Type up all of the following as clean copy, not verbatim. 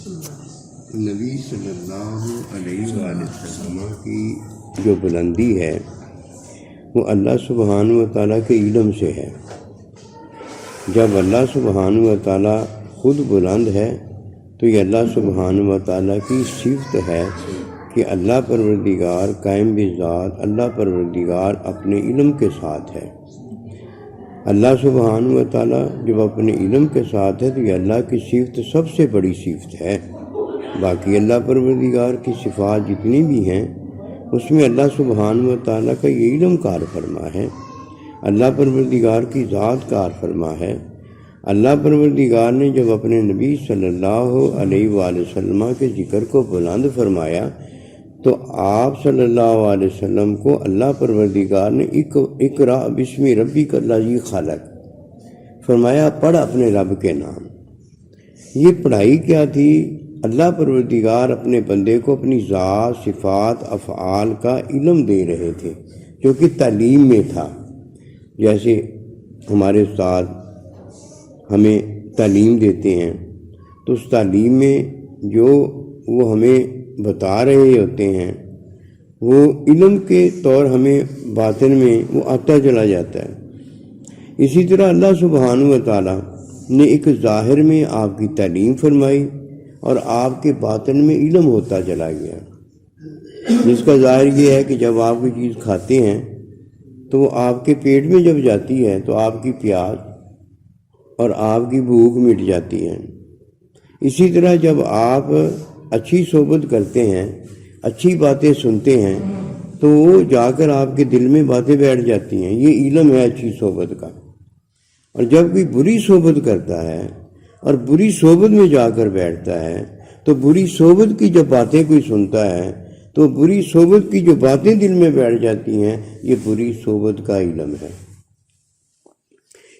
نبی صلی اللہ علیہ وآلہ وسلم کی جو بلندی ہے وہ اللہ سبحانہ و تعالیٰ کے علم سے ہے۔ جب اللہ سبحانہ و تعالیٰ خود بلند ہے تو یہ اللہ سبحانہ و تعالیٰ کی صفت ہے کہ اللہ پروردگار قائم بذات، اللہ پروردگار اپنے علم کے ساتھ ہے۔ اللہ سبحانہ و تعالیٰ جب اپنے علم کے ساتھ ہے تو یہ اللہ کی صفت سب سے بڑی صفت ہے۔ باقی اللہ پروردگار کی صفات جتنی بھی ہیں اس میں اللہ سبحانہ و تعالیٰ کا یہ علم کار فرما ہے، اللہ پروردگار کی ذات کار فرما ہے۔ اللہ پروردگار نے جب اپنے نبی صلی اللہ علیہ وآلہ وسلم کے ذکر کو بلند فرمایا تو آپ صلی اللہ علیہ وسلم کو اللہ پروردگار نے اقرأ بسم ربک الذی خلق فرمایا، پڑھ اپنے رب کے نام۔ یہ پڑھائی کیا تھی؟ اللہ پروردگار اپنے بندے کو اپنی ذات، صفات، افعال کا علم دے رہے تھے جو کہ تعلیم میں تھا۔ جیسے ہمارے استاد ہمیں تعلیم دیتے ہیں تو اس تعلیم میں جو وہ ہمیں بتا رہے ہوتے ہیں وہ علم کے طور ہمیں باطن میں وہ آتا چلا جاتا ہے۔ اسی طرح اللہ سبحانہ و تعالیٰ نے ایک ظاہر میں آپ کی تعلیم فرمائی اور آپ کے باطن میں علم ہوتا چلا گیا، جس کا ظاہر یہ ہے کہ جب آپ کوئی چیز کھاتے ہیں تو وہ آپ کے پیٹ میں جب جاتی ہے تو آپ کی پیاس اور آپ کی بھوک مٹ جاتی ہے۔ اسی طرح جب آپ اچھی صحبت کرتے ہیں، اچھی باتیں سنتے ہیں تو وہ جا کر آپ کے دل میں باتیں بیٹھ جاتی ہیں، یہ علم ہے اچھی صحبت کا۔ اور جب کوئی بری صحبت کرتا ہے اور بری صحبت میں جا کر بیٹھتا ہے تو بری صحبت کی جب باتیں کوئی سنتا ہے تو بری صحبت کی جو باتیں دل میں بیٹھ جاتی ہیں، یہ بری صحبت کا علم ہے۔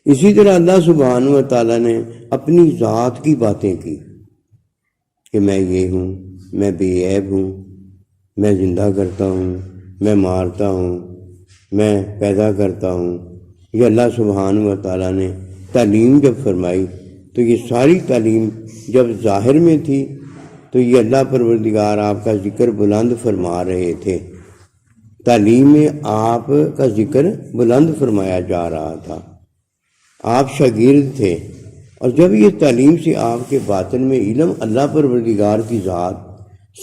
اسی طرح اللہ سبحانہ و تعالیٰ نے اپنی ذات کی باتیں کی کہ میں یہ ہوں، میں بے عیب ہوں، میں زندہ کرتا ہوں، میں مارتا ہوں، میں پیدا کرتا ہوں۔ یہ اللہ سبحانہ و تعالیٰ نے تعلیم جب فرمائی تو یہ ساری تعلیم جب ظاہر میں تھی تو یہ اللہ پروردگار آپ کا ذکر بلند فرما رہے تھے، تعلیم میں آپ کا ذکر بلند فرمایا جا رہا تھا، آپ شاگرد تھے۔ اور جب یہ تعلیم سے آپ کے باطن میں علم اللہ پروردگار کی ذات،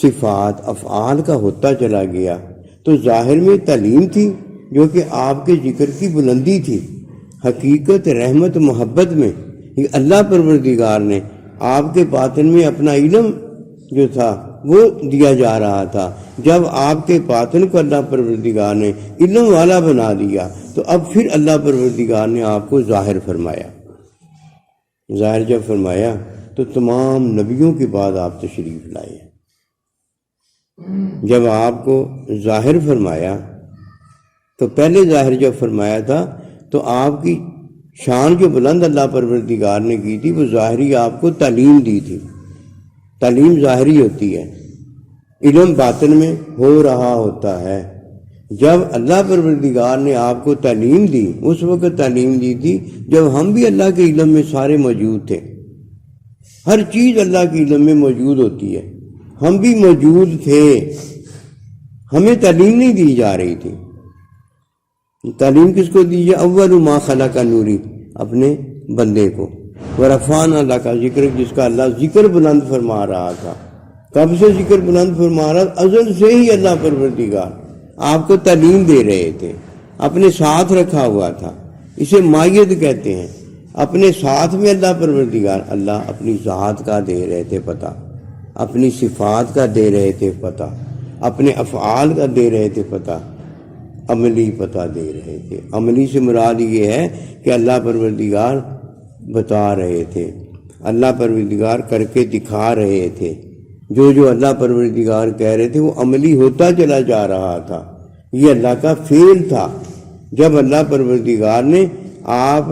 صفات، افعال کا ہوتا چلا گیا تو ظاہر میں تعلیم تھی جو کہ آپ کے ذکر کی بلندی تھی، حقیقت، رحمت، محبت میں یہ اللہ پروردگار نے آپ کے باطن میں اپنا علم جو تھا وہ دیا جا رہا تھا۔ جب آپ کے باطن کو اللہ پروردگار نے علم والا بنا دیا تو اب پھر اللہ پروردگار نے آپ کو ظاہر فرمایا۔ ظاہر جب فرمایا تو تمام نبیوں کے بعد آپ تشریف لائے۔ جب آپ کو ظاہر فرمایا تو پہلے ظاہر جب فرمایا تھا تو آپ کی شان جو بلند اللہ پروردگار نے کی تھی وہ ظاہری آپ کو تعلیم دی تھی۔ تعلیم ظاہری ہوتی ہے، علم باطن میں ہو رہا ہوتا ہے۔ جب اللہ پروردگار نے آپ کو تعلیم دی، اس وقت تعلیم دی تھی جب ہم بھی اللہ کے علم میں سارے موجود تھے۔ ہر چیز اللہ کے علم میں موجود ہوتی ہے، ہم بھی موجود تھے، ہمیں تعلیم نہیں دی جا رہی تھی۔ تعلیم کس کو دی جائے؟ اول ما خلق نوری، اپنے بندے کو۔ ورفعنا اللہ کا ذکر، جس کا اللہ ذکر بلند فرما رہا تھا۔ کب سے ذکر بلند فرما رہا تھا؟ ازل سے ہی اللہ پروردگار آپ کو تعلیم دے رہے تھے، اپنے ساتھ رکھا ہوا تھا۔ اسے مائیت کہتے ہیں۔ اپنے ساتھ میں اللہ پروردگار، اللہ اپنی ذات کا دے رہے تھے پتہ، اپنی صفات کا دے رہے تھے پتہ، اپنے افعال کا دے رہے تھے پتہ، عملی پتہ دے رہے تھے۔ عملی سے مراد یہ ہے کہ اللہ پروردگار بتا رہے تھے، اللہ پروردگار کر کے دکھا رہے تھے۔ جو اللہ پروردگار کہہ رہے تھے وہ عملی ہوتا چلا جا رہا تھا، یہ اللہ کا فعل تھا۔ جب اللہ پروردگار نے آپ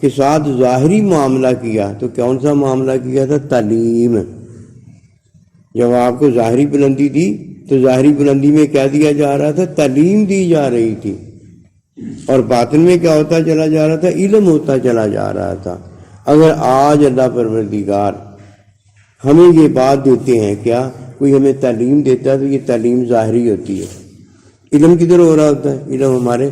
کے ساتھ ظاہری معاملہ کیا تو کون سا معاملہ کیا تھا؟ تعلیم۔ جب آپ کو ظاہری بلندی دی تو ظاہری بلندی میں کیا دیا جا رہا تھا؟ تعلیم دی جا رہی تھی۔ اور باطن میں کیا ہوتا چلا جا رہا تھا؟ علم ہوتا چلا جا رہا تھا۔ اگر آج اللہ پروردگار ہمیں یہ بات دیتے ہیں، کیا کوئی ہمیں تعلیم دیتا ہے تو یہ تعلیم ظاہری ہوتی ہے. علم کدھر ہو رہا ہوتا ہے؟ علم ہمارے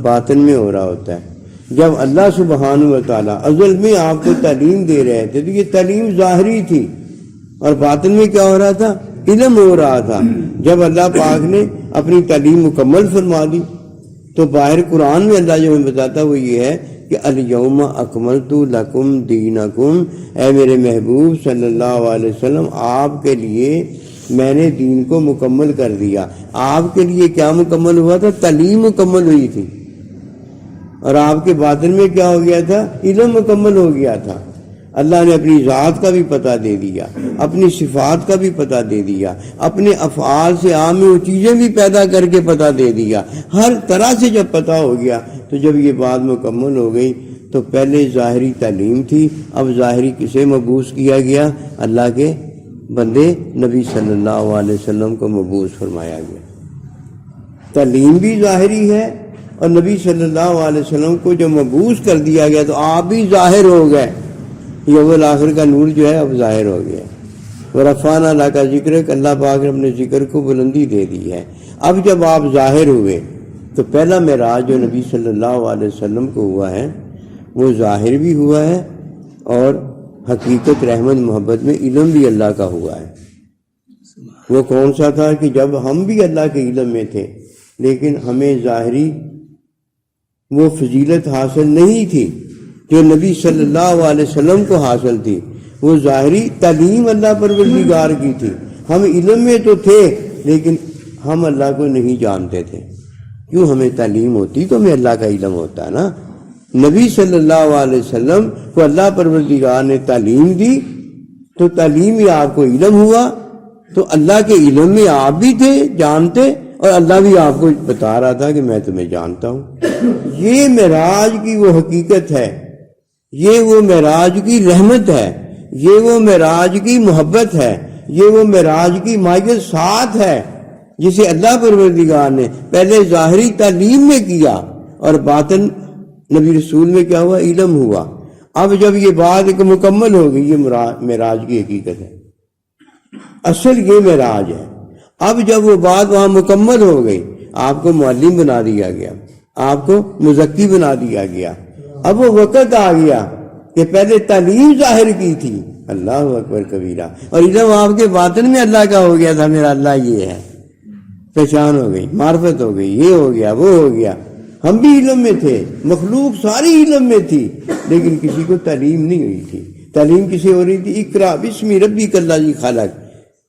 باطن میں ہو رہا ہوتا ہے. جب اللہ سبحانہ و تعالیٰ ازل میں آپ کو تعلیم دے رہے تھے تو یہ تعلیم ظاہری تھی، اور باطن میں کیا ہو رہا تھا؟ علم ہو رہا تھا. جب اللہ پاک نے اپنی تعلیم مکمل فرما دی تو باہر قرآن میں اللہ جو ہمیں بتاتا وہ یہ ہے کہ الیوم اکملت لکم دینکم، اے میرے محبوب صلی اللہ علیہ وسلم، آپ کے لیے میں نے دین کو مکمل کر دیا. آپ کے لیے کیا مکمل ہوا تھا؟ تعلیم مکمل ہوئی تھی. اور آپ کے باطن میں کیا ہو گیا تھا؟ علم مکمل ہو گیا تھا. اللہ نے اپنی ذات کا بھی پتہ دے دیا، اپنی صفات کا بھی پتہ دے دیا، اپنے افعال سے عام وہ چیزیں بھی پیدا کر کے پتہ دے دیا. ہر طرح سے جب پتہ ہو گیا تو جب یہ بات مکمل ہو گئی تو پہلے ظاہری تعلیم تھی، اب ظاہری کسے مبعوث کیا گیا؟ اللہ کے بندے نبی صلی اللہ علیہ وسلم کو مبعوث فرمایا گیا. تعلیم بھی ظاہری ہے، اور نبی صلی اللہ علیہ وسلم کو جو مبعوث کر دیا گیا تو آپ بھی ظاہر ہو گئے. یہ اول آخر کا نور جو ہے اب ظاہر ہو گیا. ورفعنا لک ذکرک، اللہ پاک نے اپنے ذکر کو بلندی دے دی ہے. اب جب آپ ظاہر ہوئے تو پہلا معراج جو نبی صلی اللہ علیہ وسلم کو ہوا ہے وہ ظاہر بھی ہوا ہے، اور حقیقت رحمت محبت میں علم بھی اللہ کا ہوا ہے. وہ کون سا تھا کہ جب ہم بھی اللہ کے علم میں تھے لیکن ہمیں ظاہری وہ فضیلت حاصل نہیں تھی جو نبی صلی اللہ علیہ وسلم کو حاصل تھی. وہ ظاہری تعلیم اللہ پروردگار کی تھی. ہم علم میں تو تھے لیکن ہم اللہ کو نہیں جانتے تھے. کیوں؟ ہمیں تعلیم ہوتی تو ہمیں اللہ کا علم ہوتا ہے نا. نبی صلی اللہ علیہ وسلم کو اللہ پروردگار نے تعلیم دی تو تعلیم ہی آپ کو علم ہوا. تو اللہ کے علم میں آپ بھی تھے، جانتے، اور اللہ بھی آپ کو بتا رہا تھا کہ میں تمہیں جانتا ہوں. یہ معراج کی وہ حقیقت ہے، یہ وہ معراج کی رحمت ہے، یہ وہ معراج کی محبت ہے، یہ وہ معراج کی مائیت ساتھ ہے جسے اللہ پروردگار نے پہلے ظاہری تعلیم میں کیا اور باطن نبی رسول میں کیا ہوا؟ علم ہوا. اب جب یہ بات ایک مکمل ہو گئی، یہ معراج کی حقیقت ہے، اصل یہ معراج ہے. اب جب وہ بات وہاں مکمل ہو گئی، آپ کو معلم بنا دیا گیا، آپ کو مزکی بنا دیا گیا. اب وہ وقت آ گیا کہ پہلے تعلیم ظاہر کی تھی، اللہ اکبر کبیرہ، اور علم آپ کے باطن میں اللہ کا ہو گیا تھا. میرا اللہ یہ ہے، پہچان ہو گئی، معرفت ہو گئی، یہ ہو گیا، وہ ہو گیا. ہم بھی علم میں تھے، مخلوق ساری علم میں تھی، لیکن کسی کو تعلیم نہیں ہوئی تھی. تعلیم کسے ہو رہی تھی؟ اقرا بسم ربک الذی خلق.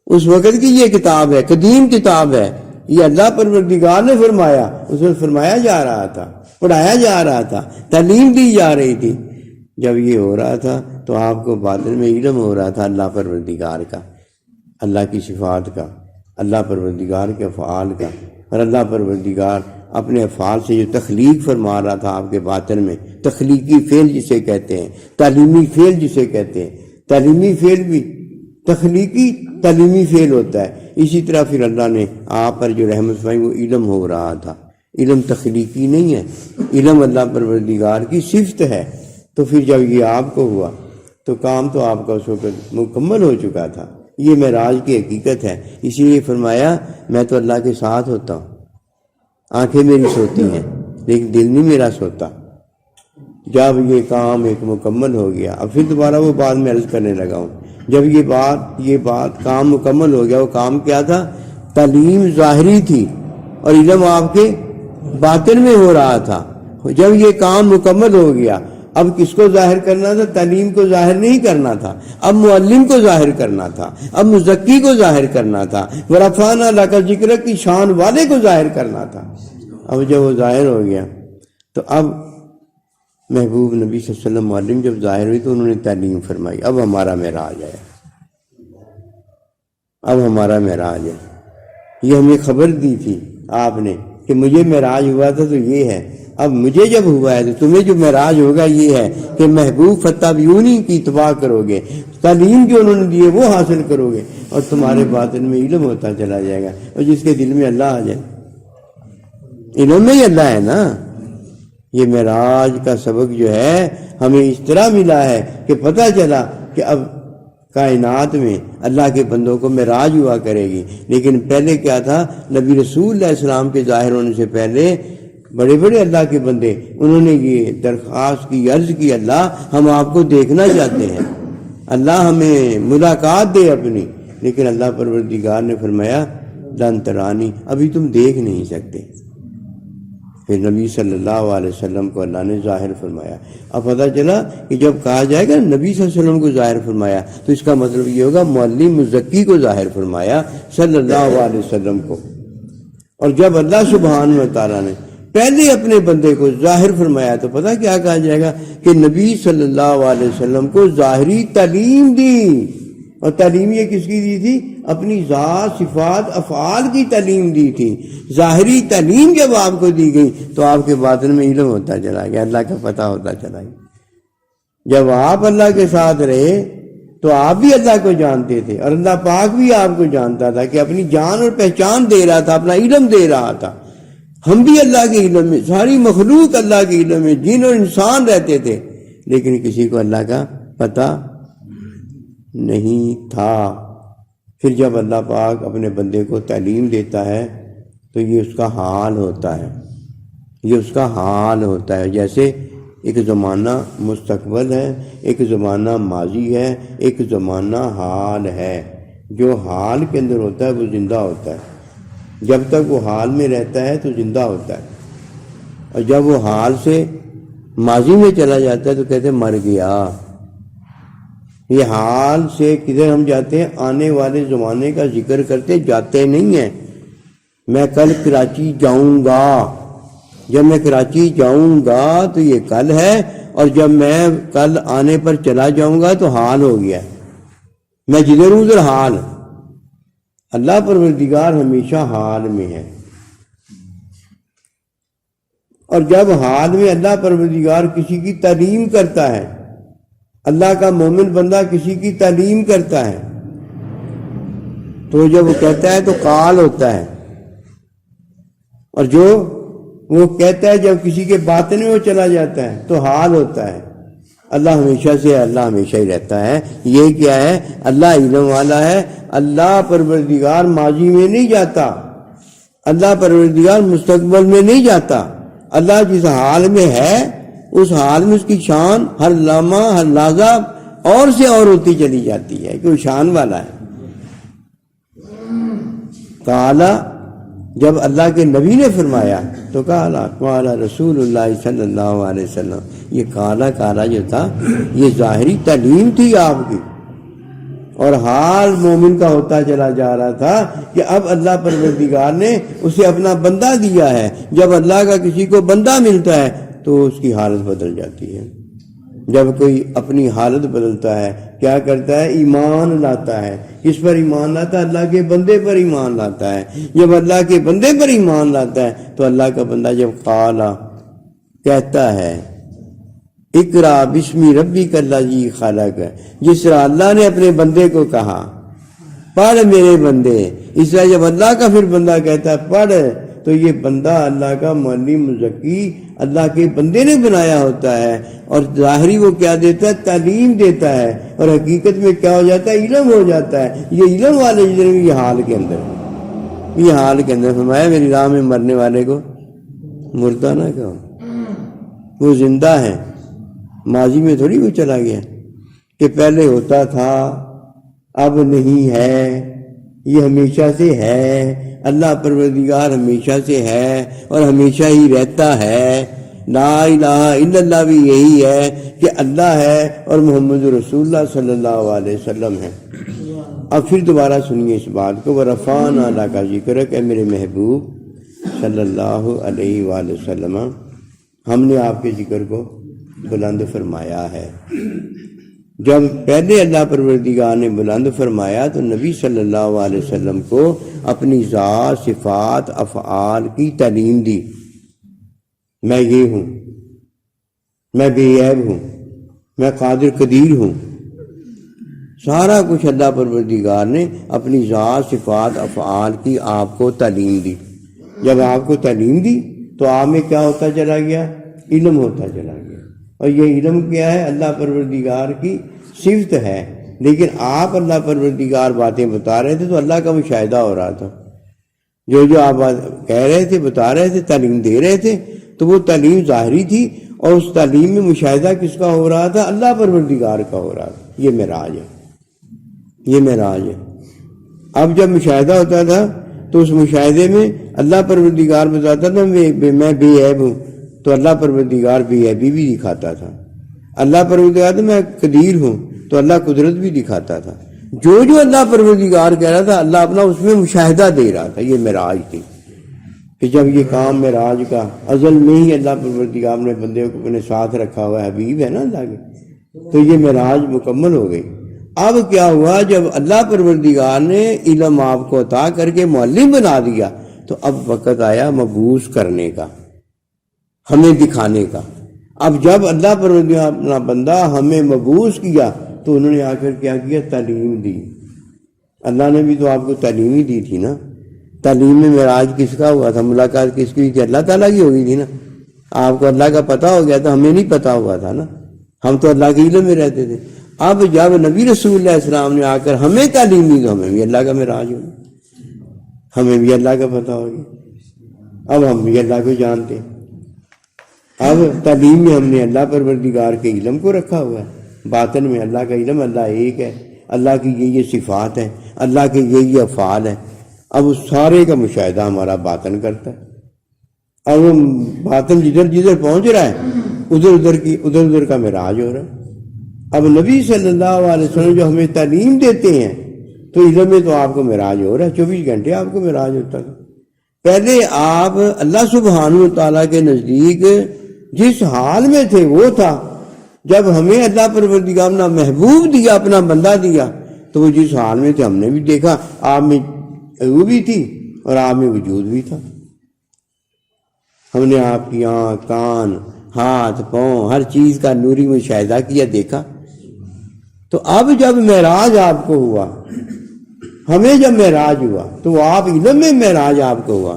اس وقت کی یہ کتاب ہے، قدیم کتاب ہے، یہ اللہ پروردگار نے فرمایا، اس میں فرمایا جا رہا تھا، پڑھایا جا رہا تھا، تعلیم دی جا رہی تھی. جب یہ ہو رہا تھا تو آپ کو باطن میں علم ہو رہا تھا اللہ پروردگار کا، اللہ کی صفات کا، اللہ پروردگار کے افعال کا. اور اللہ پروردگار اپنے افعال سے جو تخلیق فرما رہا تھا آپ کے باطن میں، تخلیقی فعل جسے کہتے ہیں، تعلیمی فعل جسے کہتے ہیں. تعلیمی فعل بھی تخلیقی تعلیمی فعل ہوتا ہے. اسی طرح پھر اللہ نے آپ پر جو رحمت فرمائی وہ علم ہو رہا تھا. علم تخلیقی نہیں ہے، علم اللہ پروردگار کی صفت ہے. تو پھر جب یہ آپ کو ہوا تو کام تو آپ کا اس وقت مکمل ہو چکا تھا. یہ معراج کی حقیقت ہے. اسی لیے فرمایا میں تو اللہ کے ساتھ ہوتا ہوں، آنکھیں میری سوتی ہیں لیکن دل نہیں میرا سوتا. جب یہ کام ایک مکمل ہو گیا، اب پھر دوبارہ وہ بات میں عرض کرنے لگا ہوں. جب یہ بات کام مکمل ہو گیا، وہ کام کیا تھا؟ تعلیم ظاہری تھی اور علم آپ کے باطن میں ہو رہا تھا. جب یہ کام مکمل ہو گیا، اب کس کو ظاہر کرنا تھا؟ تعلیم کو ظاہر نہیں کرنا تھا، اب معلم کو ظاہر کرنا تھا، اب مزکی کو ظاہر کرنا تھا، ورفعنا لک ذکرک کی شان والے کو ظاہر کرنا تھا. اب جب وہ ظاہر ہو گیا تو اب محبوب نبی صلی اللہ علیہ وسلم معلم جب ظاہر ہوئی تو انہوں نے تعلیم فرمائی. اب ہمارا معراج ہے، اب ہمارا معراج ہے. یہ ہمیں خبر دی تھی آپ نے کہ مجھے معراج ہوا تھا تو یہ ہے. اب مجھے جب ہوا ہے تو تمہیں جو معراج ہوگا یہ ہے کہ محبوب فتابیونی کی اتباع کرو گے، تعلیم جو انہوں نے دی ہے وہ حاصل کرو گے، اور تمہارے باطن میں علم ہوتا چلا جائے گا. اور جس کے دل میں اللہ آ جائے، علم میں ہی اللہ ہے نا. یہ معراج کا سبق جو ہے ہمیں اس طرح ملا ہے کہ پتہ چلا کہ اب کائنات میں اللہ کے بندوں کو معراج ہوا کرے گی، لیکن پہلے کیا تھا، نبی رسول علیہ السلام کے ظاہر ہونے سے پہلے بڑے بڑے اللہ کے بندے انہوں نے یہ درخواست کی، عرض کی، اللہ ہم آپ کو دیکھنا چاہتے ہیں، اللہ ہمیں ملاقات دے اپنی، لیکن اللہ پروردگار نے فرمایا لن ترانی، ابھی تم دیکھ نہیں سکتے۔ پھر نبی صلی اللہ علیہ وسلم کو اللہ نے ظاہر فرمایا۔ اب پتہ چلا کہ جب کہا جائے گا نبی صلی اللہ علیہ وسلم کو ظاہر فرمایا تو اس کا مطلب یہ ہوگا معلم مزکی کو ظاہر فرمایا صلی اللہ علیہ وسلم کو۔ اور جب اللہ سبحانہ و تعالیٰ نے پہلے اپنے بندے کو ظاہر فرمایا تو پتہ کیا کہا جائے گا کہ نبی صلی اللہ علیہ وسلم کو ظاہری تعلیم دی۔ اور تعلیم یہ کس کی دی تھی؟ اپنی ذات، صفات، افعال کی تعلیم دی تھی۔ ظاہری تعلیم جب آپ کو دی گئی تو آپ کے باطن میں علم ہوتا چلا گیا، اللہ کا پتہ ہوتا چلا گیا۔ جب آپ اللہ کے ساتھ رہے تو آپ بھی اللہ کو جانتے تھے، اور اللہ پاک بھی آپ کو جانتا تھا کہ اپنی جان اور پہچان دے رہا تھا، اپنا علم دے رہا تھا۔ ہم بھی اللہ کے علم میں، ساری مخلوق اللہ کے علم میں، جن اور انسان رہتے تھے، لیکن کسی کو اللہ کا پتہ نہیں تھا۔ پھر جب اللہ پاک اپنے بندے کو تعلیم دیتا ہے تو یہ اس کا حال ہوتا ہے، یہ اس کا حال ہوتا ہے۔ جیسے ایک زمانہ مستقبل ہے، ایک زمانہ ماضی ہے، ایک زمانہ حال ہے۔ جو حال کے اندر ہوتا ہے وہ زندہ ہوتا ہے، جب تک وہ حال میں رہتا ہے تو زندہ ہوتا ہے، اور جب وہ حال سے ماضی میں چلا جاتا ہے تو کہتے ہیں مر گیا۔ یہ حال سے کدھر ہم جاتے ہیں؟ آنے والے زمانے کا ذکر کرتے جاتے نہیں ہیں۔ میں کل کراچی جاؤں گا، جب میں کراچی جاؤں گا تو یہ کل ہے، اور جب میں کل آنے پر چلا جاؤں گا تو حال ہو گیا، میں جدھر ہوں ادھر حال۔ اللہ پروردگار ہمیشہ حال میں ہے، اور جب حال میں اللہ پروردگار کسی کی تعلیم کرتا ہے، اللہ کا مومن بندہ کسی کی تعلیم کرتا ہے تو جب وہ کہتا ہے تو قال ہوتا ہے، اور جو وہ کہتا ہے جب کسی کے باطن میں وہ چلا جاتا ہے تو حال ہوتا ہے۔ اللہ ہمیشہ سے ہے، اللہ ہمیشہ ہی رہتا ہے۔ یہ کیا ہے؟ اللہ علم والا ہے۔ اللہ پروردگار ماضی میں نہیں جاتا، اللہ پروردگار مستقبل میں نہیں جاتا۔ اللہ جس حال میں ہے اس حال میں اس کی شان ہر لمحہ ہر لحظہ اور سے اور ہوتی چلی جاتی ہے کہ وہ شان والا ہے۔ کالا جب اللہ کے نبی نے فرمایا تو کالا کالا رسول اللہ صلی اللہ علیہ وسلم، یہ کالا کالا جو تھا یہ ظاہری تعلیم تھی آپ کی، اور حال مومن کا ہوتا چلا جا رہا تھا کہ اب اللہ پروردگار نے اسے اپنا بندہ دیا ہے۔ جب اللہ کا کسی کو بندہ ملتا ہے تو اس کی حالت بدل جاتی ہے۔ جب کوئی اپنی حالت بدلتا ہے کیا کرتا ہے؟ ایمان لاتا ہے۔ کس پر ایمان لاتا ہے؟ اللہ کے بندے پر ایمان لاتا ہے۔ جب اللہ کے بندے پر ایمان لاتا ہے تو اللہ کا بندہ جب قالا کہتا ہے اقرا بسم ربک الذی خلق، جس طرح اللہ نے اپنے بندے کو کہا پڑھ میرے بندے، اس طرح جب اللہ کا پھر بندہ کہتا ہے پڑھ، تو یہ بندہ اللہ کا معلم مزکی اللہ کے بندے نے بنایا ہوتا ہے، اور ظاہری وہ کیا دیتا ہے؟ تعلیم دیتا ہے، اور حقیقت میں کیا ہو جاتا ہے؟ علم ہو جاتا ہے۔ یہ علم والے جنہیں یہ حال کے اندر، یہ حال کے اندر فرمایا میری راہ میں مرنے والے کو مردہ نہ کہو، وہ زندہ ہے، ماضی میں تھوڑی وہ چلا گیا کہ پہلے ہوتا تھا اب نہیں ہے، یہ ہمیشہ سے ہے۔ اللہ پروردگار ہمیشہ سے ہے اور ہمیشہ ہی رہتا ہے۔ لا الہ الا اللہ بھی یہی ہے کہ اللہ ہے اور محمد رسول اللہ صلی اللہ علیہ وسلم ہے۔ اب پھر دوبارہ سنیے اس بات کو، وَرَفَعْنَا لَكَ ذِكْرَكَ، اے میرے محبوب صلی اللہ علیہ وآلہ وسلم، ہم نے آپ کے ذکر کو بلند فرمایا ہے۔ جب پہلے اللہ پروردگار نے بلند فرمایا تو نبی صلی اللہ علیہ وسلم کو اپنی ذات، صفات، افعال کی تعلیم دی۔ میں یہ ہوں، میں بے عیب ہوں، میں قادر قدیر ہوں، سارا کچھ اللہ پروردگار نے اپنی ذات، صفات، افعال کی آپ کو تعلیم دی۔ جب آپ کو تعلیم دی تو آپ میں کیا ہوتا چلا گیا؟ علم ہوتا چلا گیا۔ اور یہ علم کیا ہے؟ اللہ پروردگار کی صفت ہے لیکن آپ اللہ پروردگار باتیں بتا رہے تھے تو اللہ کا مشاہدہ ہو رہا تھا. جو آپ کہہ رہے تھے، بتا رہے تھے، تعلیم دے رہے تھے، تو وہ تعلیم ظاہری تھی، اور اس تعلیم میں مشاہدہ کس کا ہو رہا تھا؟ اللہ پروردگار کا ہو رہا تھا. یہ معراج ہے، یہ معراج ہے. اب جب مشاہدہ ہوتا تھا تو اس مشاہدے میں اللہ پروردگار بتاتا تھا میں بے عیب ہوں، تو اللہ پروردگار بے عیبی بھی دکھاتا تھا. اللہ پروردگار میں قدیر ہوں تو اللہ قدرت بھی دکھاتا تھا. جو اللہ پروردگار کہہ رہا تھا اللہ اپنا اس میں مشاہدہ دے رہا تھا. یہ معراج تھی کہ جب یہ کام معراج کا ازل میں ہی اللہ پروردگار نے بندے کو اپنے ساتھ رکھا ہوا ہے، حبیب ہے نا اللہ کے، تو یہ معراج مکمل ہو گئی. اب کیا ہوا؟ جب اللہ پروردگار نے علم آپ کو عطا کر کے معلم بنا دیا تو اب وقت آیا مبعوث کرنے کا، ہمیں دکھانے کا. اب جب اللہ پروردگار اپنا بندہ ہمیں مبعوث کیا تو انہوں نے آ کر کیا کیا؟ تعلیم دی. اللہ نے بھی تو آپ کو تعلیم ہی دی تھی نا. تعلیم میں معراج کس کا ہوا تھا؟ ملاقات کس کی تھی؟ اللہ تعالیٰ کی ہوئی تھی نا. آپ کو اللہ کا پتہ ہو گیا تھا، ہمیں نہیں پتہ ہوا تھا نا، ہم تو اللہ کے علم میں رہتے تھے. اب جب نبی رسول اللہ السلام نے آ کر ہمیں تعلیم دی تو ہمیں بھی اللہ کا معراج ہو گیا، ہمیں بھی اللہ کا پتہ ہو گیا. اب ہم بھی اللہ کو جانتے. اب تعلیم میں ہم نے اللہ پروردگار کے علم کو رکھا ہوا ہے. باطن میں اللہ کا علم، اللہ ایک ہے، اللہ کی یہ صفات ہیں، اللہ کے یہ افعال ہیں. اب اس سارے کا مشاہدہ ہمارا باطن کرتا ہے. اب وہ باطن جدھر جدھر پہنچ رہا ہے ادھر ادھر کا معراج ہو رہا ہے. اب نبی صلی اللہ علیہ وسلم جو ہمیں تعلیم دیتے ہیں تو علم میں تو آپ کو معراج ہو رہا ہے. 24 گھنٹے آپ کو معراج ہوتا تھا. پہلے آپ اللہ سبحانہ و تعالیٰ کے نزدیک جس حال میں تھے وہ تھا. جب ہمیں اللہ پروردگار نے محبوب دیا، اپنا بندہ دیا، تو وہ جس حال میں تھے ہم نے بھی دیکھا. آپ میں وہ بھی تھی اور آپ میں وجود بھی تھا. ہم نے آپ کی آنکھ، کان، ہاتھ، پاؤں، ہر چیز کا نوری مشاہدہ کیا، دیکھا. تو اب جب معراج آپ کو ہوا، ہمیں جب معراج ہوا تو آپ علم میں معراج آپ کو ہوا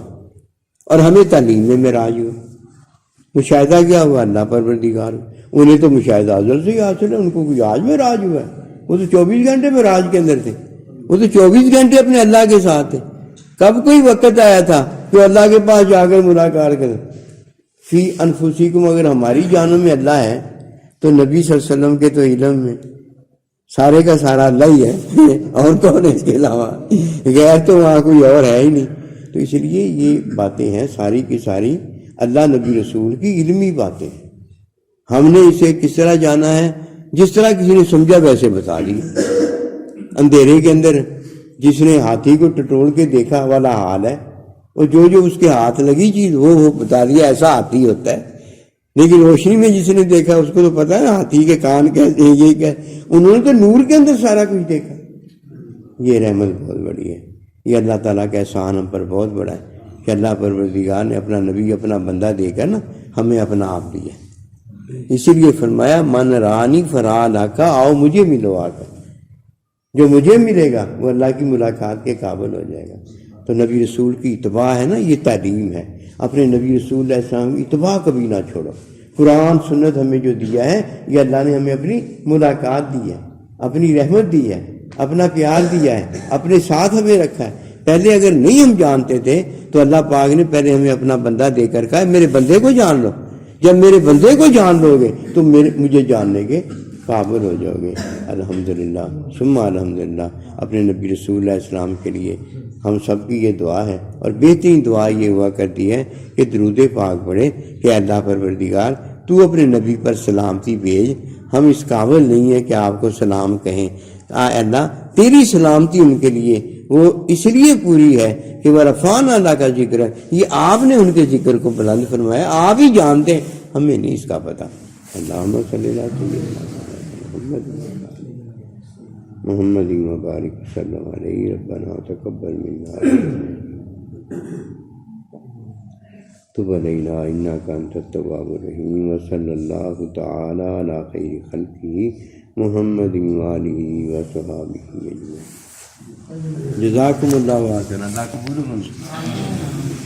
اور ہمیں تعلیم میں معراج ہوا. مشاہدہ کیا ہوا؟ اللہ پروردگار. انہیں تو مشاہدہ ازل سے ہی حاصل ہے، ان کو کوئی آج معراج ہوا ہے. وہ تو 24 گھنٹے معراج کے اندر تھے، وہ تو 24 گھنٹے اپنے اللہ کے ساتھ تھے. کب کوئی وقت آیا تھا کہ اللہ کے پاس جا کر ملاقات کریں؟ فی انفسکم، اگر ہماری جانوں میں اللہ ہے تو نبی صلی اللہ علیہ وسلم کے تو علم میں سارے کا سارا اللہ ہی ہے، اور کون ہے اس کے علاوہ؟ غیر تو وہاں کوئی اور ہے ہی نہیں. تو اس لیے یہ باتیں ہیں ساری کی ساری اللہ نبی رسول کی علمی باتیں. ہم نے اسے کس طرح جانا ہے؟ جس طرح کسی نے سمجھا ویسے بتا دی. اندھیرے کے اندر جس نے ہاتھی کو ٹٹول کے دیکھا والا حال ہے، اور جو اس کے ہاتھ لگی چیز وہ بتا دیا ایسا ہاتھی ہوتا ہے. لیکن روشنی میں جس نے دیکھا اس کو تو پتا ہے ہاتھی کے کان کیسے ہیں، یہ کیا. انہوں نے تو نور کے اندر سارا کچھ دیکھا. یہ رحمت بہت بڑی ہے. یہ اللہ تعالیٰ کا احسان ہم پر بہت بڑا ہے کہ اللہ پروردگار نے اپنا نبی، اپنا بندہ دے کر نا ہمیں اپنا آپ دیا. اسی لیے فرمایا من رانی فرا لاکا، آؤ مجھے ملو آ کر. جو مجھے ملے گا وہ اللہ کی ملاقات کے قابل ہو جائے گا. تو نبی رسول کی اتباع ہے نا، یہ تعلیم ہے. اپنے نبی رسول اللہ علیہ السلام کی اتباع کبھی نہ چھوڑو. قرآن سنت ہمیں جو دیا ہے یہ اللہ نے ہمیں اپنی ملاقات دی ہے، اپنی رحمت دی ہے، اپنا پیار دیا ہے، اپنے ساتھ ہمیں رکھا ہے. پہلے اگر نہیں ہم جانتے تھے تو اللہ پاک نے پہلے ہمیں اپنا بندہ دے کر کہا میرے بندے کو جان لو. جب میرے بندے کو جان لو گے تو مجھے جاننے کے قابل ہو جاؤ گے. الحمدللہ ثم الحمدللہ. اپنے نبی رسول اللہ السلام کے لیے ہم سب کی یہ دعا ہے، اور بہترین دعا یہ ہوا کرتی ہے کہ درود پاک پڑھے کہ اللہ پروردگار تو اپنے نبی پر سلامتی بھیج. ہم اس قابل نہیں ہیں کہ آپ کو سلام کہیں. اللہ تیری سلامتی ان کے لیے وہ اس لیے پوری ہے کہ وہ رفعنا اللہ کا ذکر ہے. یہ آپ نے ان کے ذکر کو بلند فرمایا، آپ ہی جانتے ہیں، ہمیں نہیں اس کا پتہ. اللہم صلی اللہ محمد مبارک صلی اللہ علیہ ربنا تقبل منا تب علینا انک انت التواب الرحیم. وصلی اللہ تعالی علی خیر خلقہ محمد وآلہ وصحبہ اجمعین. جزاکم اللہ خیرا. اللہ قبول و منظور.